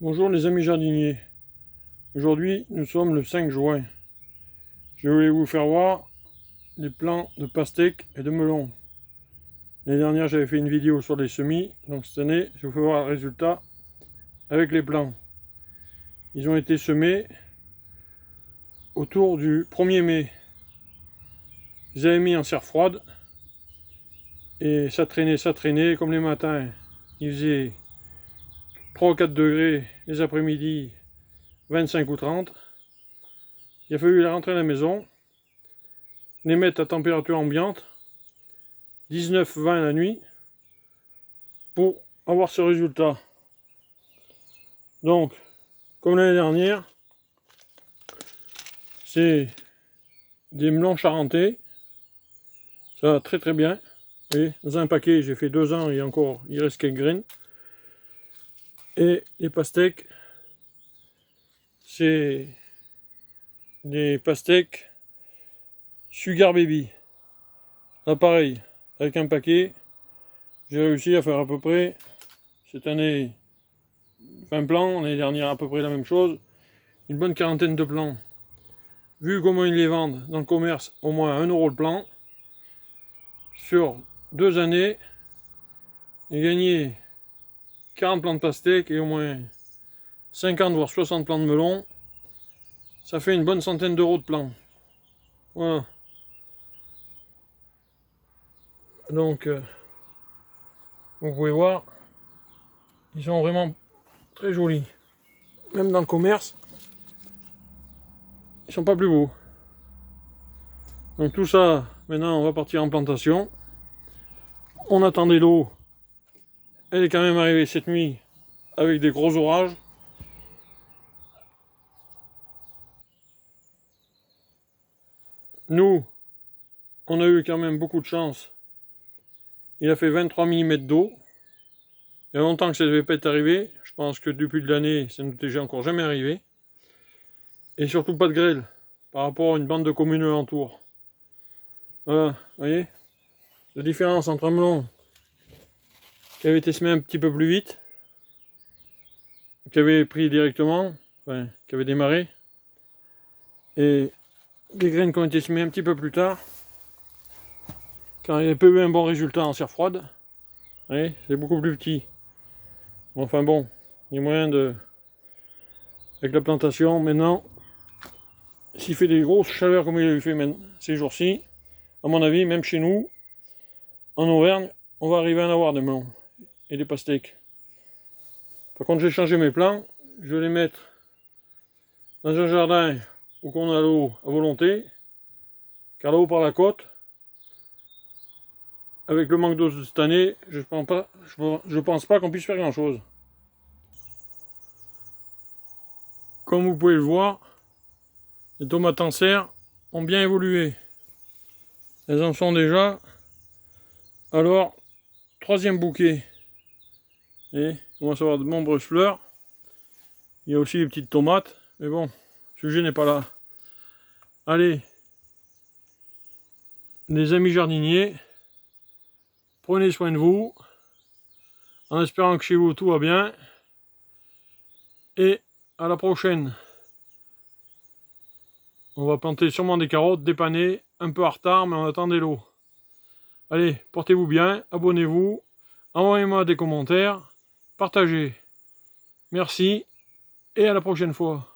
Bonjour les amis jardiniers. Aujourd'hui nous sommes le 5 juin. Je voulais vous faire voir les plants de pastèques et de melons. L'année dernière j'avais fait une vidéo sur les semis, donc cette année je vous fais voir le résultat avec les plants. Ils ont été semés autour du 1er mai. Je les avais mis en serre froide et ça traînait comme les matins. Il faisait 3 ou 4 degrés, les après-midi 25 ou 30. Il a fallu les rentrer à la maison, les mettre à température ambiante, 19-20 la nuit, pour avoir ce résultat. Donc, comme l'année dernière, c'est des melons charentais. Ça va très très bien. Et dans un paquet, j'ai fait 2 ans et encore, il reste quelques graines. Et les pastèques, c'est des pastèques Sugar Baby. Là pareil, avec un paquet, j'ai réussi à faire à peu près, cette année, 20 plants, l'année dernière à peu près la même chose, une bonne quarantaine de plants. Vu comment ils les vendent dans le commerce, au moins 1 € le plant, sur 2 années, j'ai gagné 40 plants de pastèques et au moins 50 voire 60 plants de melon. Ça fait une bonne centaine d'euros de plants. Voilà. Donc, vous pouvez voir, ils sont vraiment très jolis. Même dans le commerce, ils sont pas plus beaux. Donc tout ça, maintenant on va partir en plantation. On attendait l'eau. Elle est quand même arrivée cette nuit avec des gros orages. Nous, on a eu quand même beaucoup de chance. Il a fait 23 mm d'eau. Il y a longtemps que ça ne devait pas être arrivé. Je pense que depuis de l'année, ça ne nous était encore jamais arrivé. Et surtout pas de grêle par rapport à une bande de communes alentour. Voilà, vous voyez la différence entre un melon qui avait été semé un petit peu plus vite, qui avait pris directement, enfin, qui avait démarré, et des graines qui ont été semées un petit peu plus tard, car il n'y avait pas eu un bon résultat en serre froide. Vous voyez, c'est beaucoup plus petit. Enfin bon, il y a moyen de... Avec la plantation, maintenant, s'il fait des grosses chaleurs comme il a eu fait ces jours-ci, à mon avis, même chez nous, en Auvergne, on va arriver à en avoir des melons et des pastèques. Par contre, j'ai changé mes plans. Je vais les mettre dans un jardin où on a l'eau à volonté, car là-haut par la côte, avec le manque d'eau de cette année, je pense pas qu'on puisse faire grand-chose. Comme vous pouvez le voir, les tomates en serre ont bien évolué. Elles en sont déjà alors 3e bouquet. Et on va avoir de nombreuses fleurs. Il y a aussi les petites tomates, mais bon, le sujet n'est pas là. Allez, les amis jardiniers, prenez soin de vous, en espérant que chez vous tout va bien, et à la prochaine. On va planter sûrement des carottes, dépanner, un peu en retard, mais on attend des lots. Allez, portez-vous bien, abonnez-vous, envoyez-moi des commentaires, partagez. Merci, et à la prochaine fois.